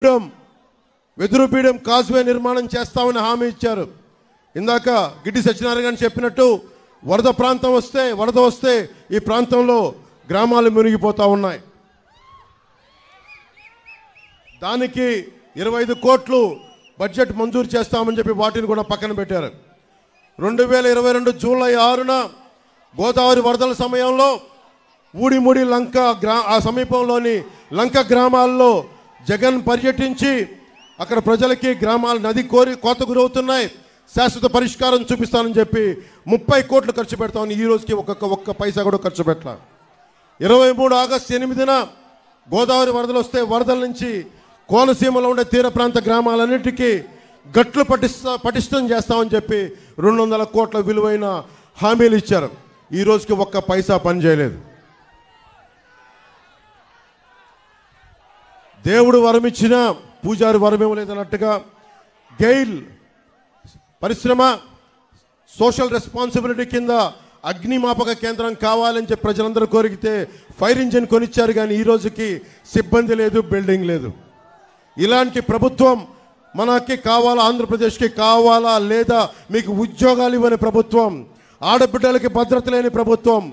వెదురుపీడం causeway నిర్మాణం చేస్తామని హామీ ఇచ్చారు. ఇందాక గిడ్డి సత్యనారాయణ గారు చెప్పినట్టు వరద వస్తే ఈ ప్రాంతంలో గ్రామాలు మునిగిపోతూ ఉన్నాయి. దానికి 25 కోట్లు బడ్జెట్ మంజూరు చేస్తామని చెప్పి వాటిని కూడా పక్కన పెట్టారు. 2022 జూలై 6న గోదావరి వరదల సమయంలో ఊడిముడి లంక ఆ సమీపంలోని లంక గ్రామాల్లో జగన్ పర్యటించి అక్కడ ప్రజలకి గ్రామాలు నది కోత గురవుతున్నాయి, శాశ్వత పరిష్కారం చూపిస్తానని చెప్పి 30 కోట్లు ఖర్చు పెడతామని ఈ రోజుకి ఒక్క పైసా కూడా ఖర్చు పెట్టాల. 23 ఆగస్టు 8న గోదావరి వరదలు వస్తే వరదల నుంచి కోనసీమలో ఉండే తీర ప్రాంత గ్రామాలన్నిటికీ గట్లు పటిష్టం చేస్తామని చెప్పి 200 కోట్ల విలువైన హామీలు ఇచ్చారు. ఈ రోజుకి ఒక్క పైసా పని చేయలేదు. దేవుడు వరం ఇచ్చిన పూజారి వరం ఇవ్వలేదన్నట్టుగా గెయిల్ పరిశ్రమ సోషల్ రెస్పాన్సిబిలిటీ కింద అగ్నిమాపక కేంద్రం కావాలని చెప్పి ప్రజలందరూ కోరికితే ఫైర్ ఇంజిన్ కొనిచ్చారు, కానీ ఈ రోజుకి సిబ్బంది లేదు, బిల్డింగ్ లేదు. ఇలాంటి ప్రభుత్వం మనకి కావాలా? ఆంధ్రప్రదేశ్కి కావాలా? లేదా మీకు ఉద్యోగాలు ఇవ్వని ప్రభుత్వం, ఆడబిడ్డలకి భద్రత లేని ప్రభుత్వం,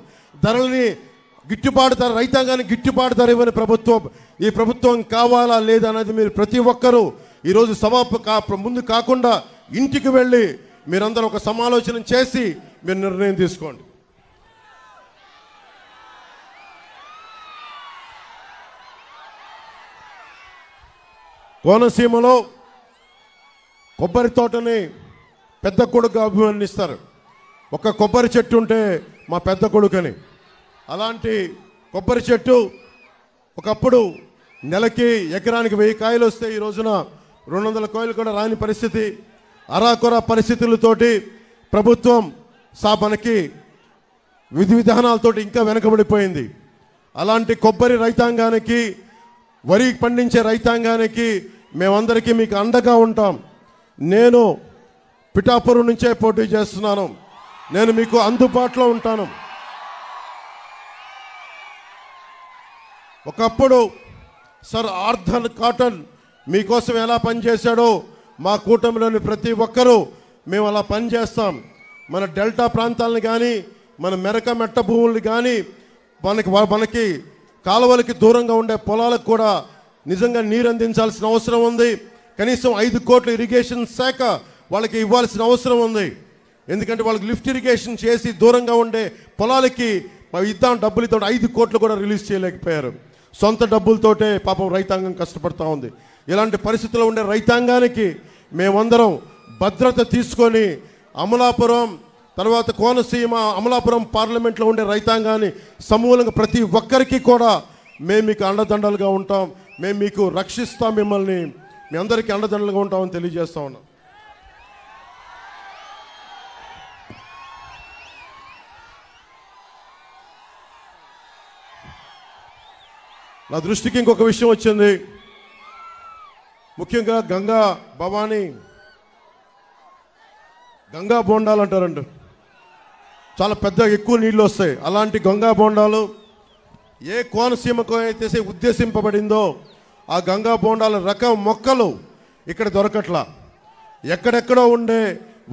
ధరల్ని రైతాంగానికి గిట్టుబాటు ధర ఇవ్వని ప్రభుత్వం, ఈ ప్రభుత్వం కావాలా లేదా అనేది మీరు ప్రతి ఒక్కరూ ఈరోజు ముందు కాకుండా ఇంటికి వెళ్ళి మీరందరూ ఒక సమాలోచన చేసి మీరు నిర్ణయం తీసుకోండి. కోనసీమలో కొబ్బరి తోటని పెద్ద కొడుకు అభివర్ణిస్తారు. ఒక కొబ్బరి చెట్టు ఉంటే మా పెద్ద కొడుకని. అలాంటి కొబ్బరి చెట్టు ఒకప్పుడు నెలకి ఎకరానికి 1000 కాయలు వస్తే ఈ రోజున 200 కాయలు కూడా రాని పరిస్థితి, అరాకొర పరిస్థితులతోటి ప్రభుత్వం మనకి విధి విధానాలతోటి ఇంకా వెనకబడిపోయింది. అలాంటి కొబ్బరి రైతాంగానికి, వరి పండించే రైతాంగానికి మేమందరికీ మీకు అండగా ఉంటాం. నేను పిఠాపురం నుంచే పోటీ చేస్తున్నాను. నేను మీకు అందుబాటులో ఉంటాను. ఒకప్పుడు సర్ ఆర్థర్ కాటన్ మీకోసం ఎలా పనిచేశాడో మా కూటమిలోని ప్రతి ఒక్కరూ మేము అలా పనిచేస్తాం. మన డెల్టా ప్రాంతాలను కానీ, మన మెరక మెట్ట భూములు కానీ, మనకి కాలువలకి దూరంగా ఉండే పొలాలకు కూడా నిజంగా నీరు అందించాల్సిన అవసరం ఉంది. కనీసం 5 కోట్ల ఇరిగేషన్ శాఖ వాళ్ళకి ఇవ్వాల్సిన అవసరం ఉంది. ఎందుకంటే వాళ్ళకి లిఫ్ట్ ఇరిగేషన్ చేసి దూరంగా ఉండే పొలాలకి డబ్బులు ఇద్దాం 5 కోట్లు కూడా రిలీజ్ చేయలేకపోయారు. సొంత డబ్బులతోటే పాపం రైతాంగం కష్టపడుతూ ఉంది. ఇలాంటి పరిస్థితుల్లో ఉండే రైతాంగానికి మేమందరం భద్రత తీసుకొని అమలాపురం తర్వాత కోనసీమ అమలాపురం పార్లమెంట్లో ఉండే రైతాంగాన్ని సమూలంగా ప్రతి ఒక్కరికి కూడా మేము మీకు అండదండలుగా ఉంటాం. మేము మీకు రక్షిస్తాం, మిమ్మల్ని మీ అందరికీ అండదండలుగా ఉంటామని తెలియజేస్తా ఉన్నాం. నా దృష్టికి ఇంకొక విషయం వచ్చింది. ముఖ్యంగా గంగా బోండాలు అంటారండి, చాలా పెద్ద ఎక్కువ నీళ్ళు వస్తాయి. అలాంటి గంగా బోండాలు ఏ కోనసీమకు అయితే ఉద్దేశింపబడిందో ఆ గంగా బోండాల రకం మొక్కలు ఇక్కడ దొరకట్లా. ఎక్కడెక్కడో ఉండే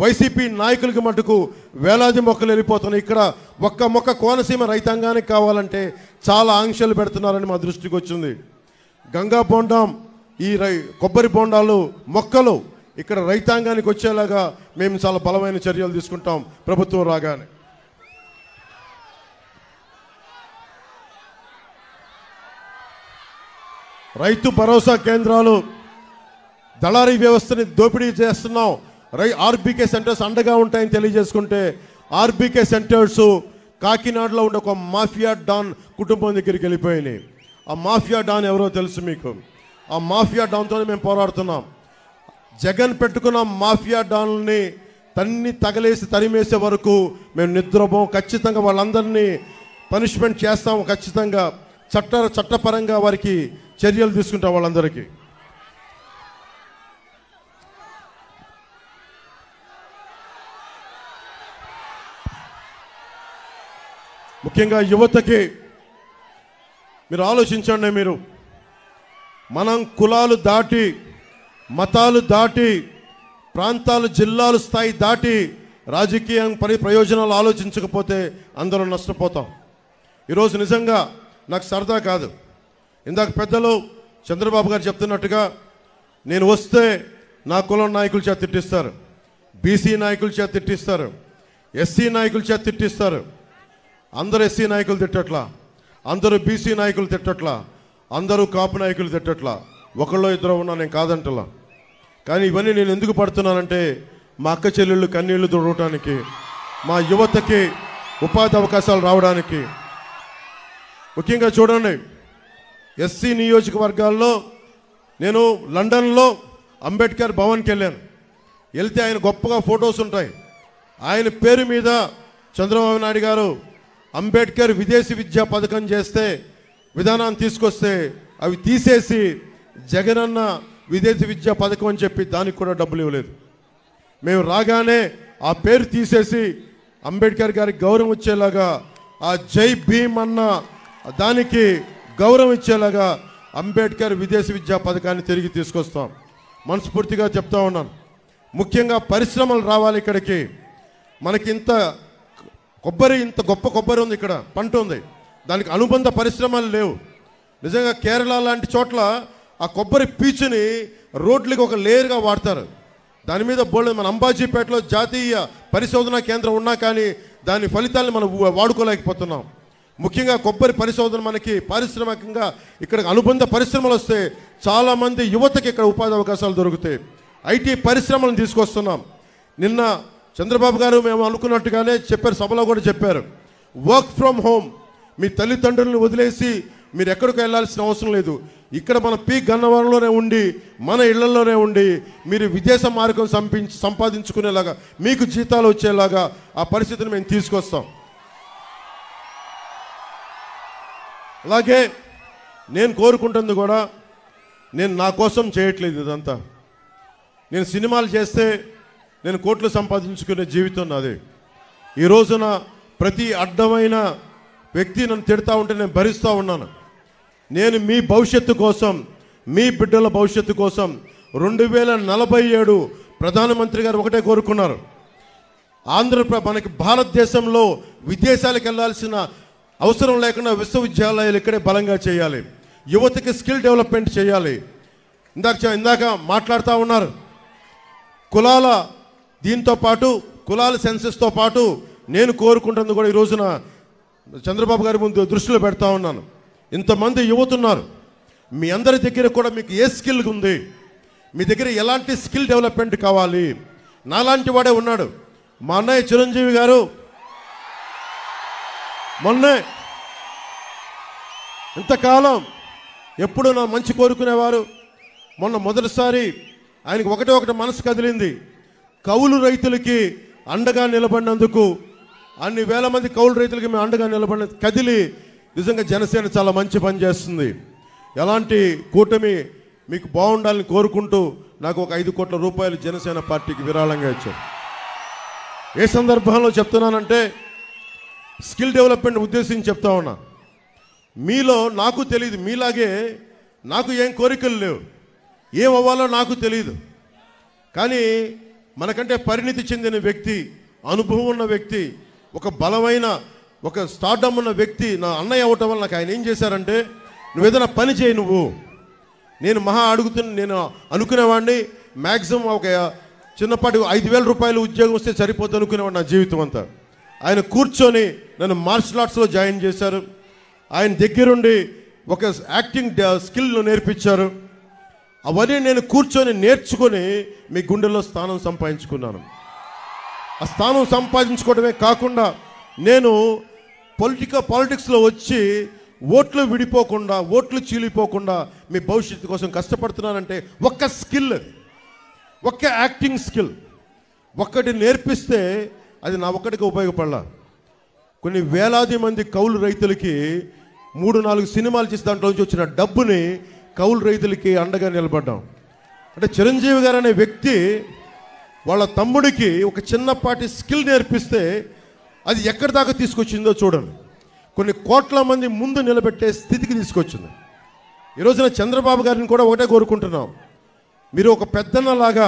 వైసీపీ నాయకులకి మటుకు వేలాది మొక్కలు వెళ్ళిపోతున్నాయి. ఇక్కడ ఒక్క మొక్క కోనసీమ రైతాంగానికి కావాలంటే చాలా ఆంక్షలు పెడుతున్నారని మా దృష్టికి వచ్చింది. గంగా బోండం, ఈ కొబ్బరి బోండాలు మొక్కలు ఇక్కడ రైతాంగానికి వచ్చేలాగా మేము చాలా బలమైన చర్యలు తీసుకుంటాం ప్రభుత్వం రాగానే. రైతు భరోసా కేంద్రాలు, దళారీ వ్యవస్థని దోపిడీ చేస్తున్నాం. ఆర్బీకే సెంటర్స్ అండగా ఉంటాయని తెలియజేసుకుంటే, ఆర్బీకే సెంటర్స్ కాకినాడలో ఉండే ఒక మాఫియా డాన్ కుటుంబం దగ్గరికి వెళ్ళిపోయినాయి. ఆ మాఫియా డాన్ ఎవరో తెలుసు మీకు. ఆ మాఫియా డాన్తోనే మేము పోరాడుతున్నాం. జగన్ పెట్టుకున్న మాఫియా డాన్ని తగలేసి తరిమేసే వరకు మేము నిద్రపోం. ఖచ్చితంగా వాళ్ళందరినీ పనిష్మెంట్ చేస్తాం. ఖచ్చితంగా చట్టపరంగా వారికి చర్యలు తీసుకుంటాం వాళ్ళందరికీ. ముఖ్యంగా యువతకి మీరు ఆలోచించండి. మీరు మనం కులాలు దాటి, మతాలు దాటి, ప్రాంతాలు, జిల్లాలు స్థాయి దాటి రాజకీయం ప్రయోజనాలు ఆలోచించకపోతే అందరం నష్టపోతాం. ఈరోజు నిజంగా నాకు సరదా కాదు. ఇందాక పెద్దలు చంద్రబాబు గారు చెప్తున్నట్టుగా నేను వస్తే నా కులం నాయకుల చేత తిట్టిస్తారు, బీసీ నాయకుల చేత తిట్టిస్తారు, ఎస్సీ నాయకుల చేత తిట్టిస్తారు. అందరూ ఎస్సీ నాయకులు తిట్టట్లా, అందరూ బీసీ నాయకులు తిట్టట్లా, అందరూ కాపు నాయకులు తిట్టట్లా. ఒకళ్ళో ఇద్దరు ఉన్నా, నేను కాదంటలా. కానీ ఇవన్నీ నేను ఎందుకు పడుతున్నానంటే మా అక్క చెల్లెళ్ళు కన్నీళ్లు తుడవటానికి, మా యువతకి ఉపాధి అవకాశాలు రావడానికి. ముఖ్యంగా చూడండి, ఎస్సీ నియోజకవర్గాల్లో నేను లండన్లో అంబేద్కర్ భవన్కి వెళ్ళాను. వెళ్తే ఆయన గొప్పగా ఫొటోస్ ఉంటాయి. ఆయన పేరు మీద చంద్రబాబు నాయుడు గారు అంబేద్కర్ విదేశీ విద్యా పథకం చేస్తే, విధానాన్ని తీసుకొస్తే అవి తీసేసి జగనన్న విదేశీ విద్యా పథకం అని చెప్పి దానికి కూడా డబ్బులు ఇవ్వలేదు. మేము రాగానే ఆ పేరు తీసేసి అంబేద్కర్ గారికి గౌరవం ఇచ్చేలాగా, ఆ జై భీమ్ అన్న దానికి గౌరవం ఇచ్చేలాగా అంబేద్కర్ విదేశీ విద్యా పథకాన్ని తిరిగి తీసుకొస్తాం. మనస్ఫూర్తిగా చెప్తా ఉన్నాను. ముఖ్యంగా పరిశ్రమలు రావాలి ఇక్కడికి. మనకి ఇంత గొప్ప కొబ్బరి ఉంది, ఇక్కడ పంట ఉంది, దానికి అనుబంధ పరిశ్రమలు లేవు. నిజంగా కేరళ లాంటి చోట్ల ఆ కొబ్బరి పీచుని రోడ్లకి ఒక లేయర్గా వాడతారు. దాని మీద బోల్డ్, మన అంబాజీపేటలో జాతీయ పరిశోధనా కేంద్రం ఉన్నా కానీ దాని ఫలితాలను మనం వాడుకోలేకపోతున్నాం. ముఖ్యంగా కొబ్బరి పరిశోధన మనకి పారిశ్రామికంగా ఇక్కడ అనుబంధ పరిశ్రమలు వస్తే చాలామంది యువతకి ఇక్కడ ఉపాధి అవకాశాలు దొరుకుతాయి. ఐటీ పరిశ్రమలను తీసుకొస్తున్నాం. నిన్న చంద్రబాబు గారు మేము అనుకున్నట్టుగానే చెప్పారు, సభలో కూడా చెప్పారు, వర్క్ ఫ్రమ్ హోమ్. మీ తల్లిదండ్రులను వదిలేసి మీరు ఎక్కడికి వెళ్ళాల్సిన అవసరం లేదు. ఇక్కడ మన పీ గన్నవరంలోనే ఉండి, మన ఇళ్లలోనే ఉండి మీరు విదేశ మార్గం సంపాదించుకునేలాగా, మీకు జీతాలు వచ్చేలాగా ఆ పరిస్థితిని మేము తీసుకొస్తాం. అలాగే నేను కోరుకుంటుంది కూడా, నేను నా కోసం చేయట్లేదు ఇదంతా. నేను సినిమాలు చేస్తే నేను కోట్లు సంపాదించుకునే జీవితం నాది. ఈ రోజున ప్రతి అడ్డమైన వ్యక్తి నన్ను తిడతా ఉంటే నేను భరిస్తూ ఉన్నాను. నేను మీ భవిష్యత్తు కోసం, మీ బిడ్డల భవిష్యత్తు కోసం 2047 ప్రధానమంత్రి గారు ఒకటే కోరుకున్నారు, మనకి భారతదేశంలో విదేశాలకు వెళ్ళాల్సిన అవసరం లేకుండా విశ్వవిద్యాలయాలు ఇక్కడే బలంగా చేయాలి, యువతకి స్కిల్ డెవలప్మెంట్ చేయాలి. ఇందాక మాట్లాడుతూ ఉన్నారు, కులాల దీంతో పాటు కులాల సెన్సెస్తో పాటు నేను కోరుకుంటుంది కూడా ఈ రోజున చంద్రబాబు గారి ముందు దృష్టిలో పెడతా ఉన్నాను. ఇంతమంది యువతున్నారు, మీ అందరి దగ్గర కూడా మీకు ఏ స్కిల్ ఉంది, మీ దగ్గర ఎలాంటి స్కిల్ డెవలప్మెంట్ కావాలి. నాలాంటి వాడే ఉన్నాడు మా అన్నయ్య చిరంజీవి గారు. మొన్నే ఇంతకాలం ఎప్పుడు నా మంచి కోరుకునేవారు. మొన్న మొదటిసారి ఆయనకి ఒకటే మనసు కదిలింది, కౌలు రైతులకి అండగా నిలబడినందుకు, అన్ని వేల మంది కౌలు రైతులకి మేము అండగా నిలబడిన కదిలి, నిజంగా జనసేన చాలా మంచి పని చేస్తుంది. ఎలాంటి కూటమి మీకు బాగుండాలని కోరుకుంటూ నాకు ఒక 5 కోట్ల రూపాయలు జనసేన పార్టీకి విరాళంగా ఇచ్చారు. ఏ సందర్భంలో చెప్తున్నానంటే స్కిల్ డెవలప్మెంట్ ఉద్దేశించి చెప్తా ఉన్నా. మీలో నాకు తెలియదు, మీలాగే నాకు ఏం కోరికలు లేవు, ఏం అవ్వాలో నాకు తెలియదు. కానీ మనకంటే పరిణితి చెందిన వ్యక్తి, అనుభవం ఉన్న వ్యక్తి, ఒక బలమైన ఒక స్టార్డమ్ ఉన్న వ్యక్తి నా అన్నయ్య అవ్వటం వల్ల నాకు ఆయన ఏం చేశారంటే, నువ్వు ఏదైనా పని చేయి నువ్వు. నేను నేను అనుకునేవాడిని మ్యాక్సిమం ఒక చిన్నపాటి 5,000 రూపాయలు ఉద్యోగం వస్తే సరిపోతుంది అనుకునేవాడు నా జీవితం అంతా. ఆయన కూర్చొని నన్ను మార్షల్ ఆర్ట్స్లో జాయిన్ చేశారు. ఆయన దగ్గరుండి ఒక యాక్టింగ్ స్కిల్ నేర్పించారు. అవన్నీ నేను కూర్చొని నేర్చుకొని మీ గుండెల్లో స్థానం సంపాదించుకున్నాను. ఆ స్థానం సంపాదించుకోవడమే కాకుండా నేను పాలిటిక్స్లో వచ్చి ఓట్లు విడిపోకుండా, ఓట్లు చీలిపోకుండా మీ భవిష్యత్తు కోసం కష్టపడుతున్నానంటే ఒక్క స్కిల్, ఒక్క యాక్టింగ్ స్కిల్ ఒక్కటి నేర్పిస్తే అది నా ఒక్కడికి ఉపయోగపడాల. కొన్ని వేలాది మంది కౌలు రైతులకి 3-4 సినిమాలు చేసి దాంట్లోంచి వచ్చిన డబ్బుని కౌలు రైతులకి అండగా నిలబడ్డాం. అంటే చిరంజీవి గారు అనే వ్యక్తి వాళ్ళ తమ్ముడికి ఒక చిన్నపాటి స్కిల్ నేర్పిస్తే అది ఎక్కడి దాకా తీసుకొచ్చిందో చూడండి. కొన్ని కోట్ల మంది ముందు నిలబెట్టే స్థితికి తీసుకొచ్చింది. ఈరోజున చంద్రబాబు గారిని కూడా ఒకటే కోరుకుంటున్నాం, మీరు ఒక పెద్దన్నలాగా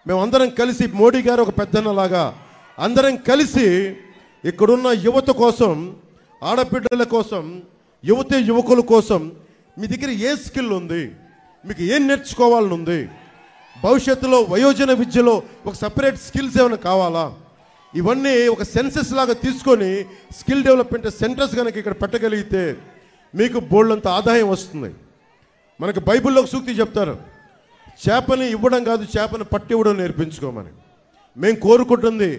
మేమందరం కలిసి, మోడీ గారు ఒక పెద్దన్నలాగా అందరం కలిసి ఇక్కడున్న యువత కోసం, ఆడబిడ్డల కోసం, యువకుల కోసం మీ దగ్గర ఏ స్కిల్ ఉంది, మీకు ఏం నేర్చుకోవాలని ఉంది, భవిష్యత్తులో వయోజన విద్యలో ఒక సపరేట్ స్కిల్స్ ఏమైనా కావాలా, ఇవన్నీ ఒక సెన్సెస్ లాగా తీసుకొని స్కిల్ డెవలప్మెంట్ సెంటర్స్ కనుక ఇక్కడ పెట్టగలిగితే మీకు బోల్డంత ఆదాయం వస్తుంది. మనకు బైబిల్లో ఒక సూక్తి చెప్తారు, చేపని ఇవ్వడం కాదు, చేపని పట్టి ఇవ్వడం నేర్పించుకోమని. మేము కోరుకుంటుంది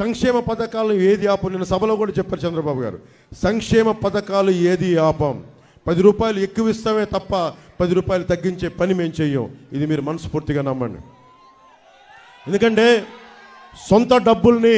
సంక్షేమ పథకాలు ఏది ఆపం. నిన్న సభలో కూడా చెప్పారు చంద్రబాబు గారు, సంక్షేమ పథకాలు ఏది ఆపం. 10 రూపాయలు ఎక్కువ ఇస్తామే తప్ప 10 రూపాయలు తగ్గించే పని మేము చెయ్యం. ఇది మీరు మనస్ఫూర్తిగా నమ్మండి. ఎందుకంటే సొంత డబ్బుల్ని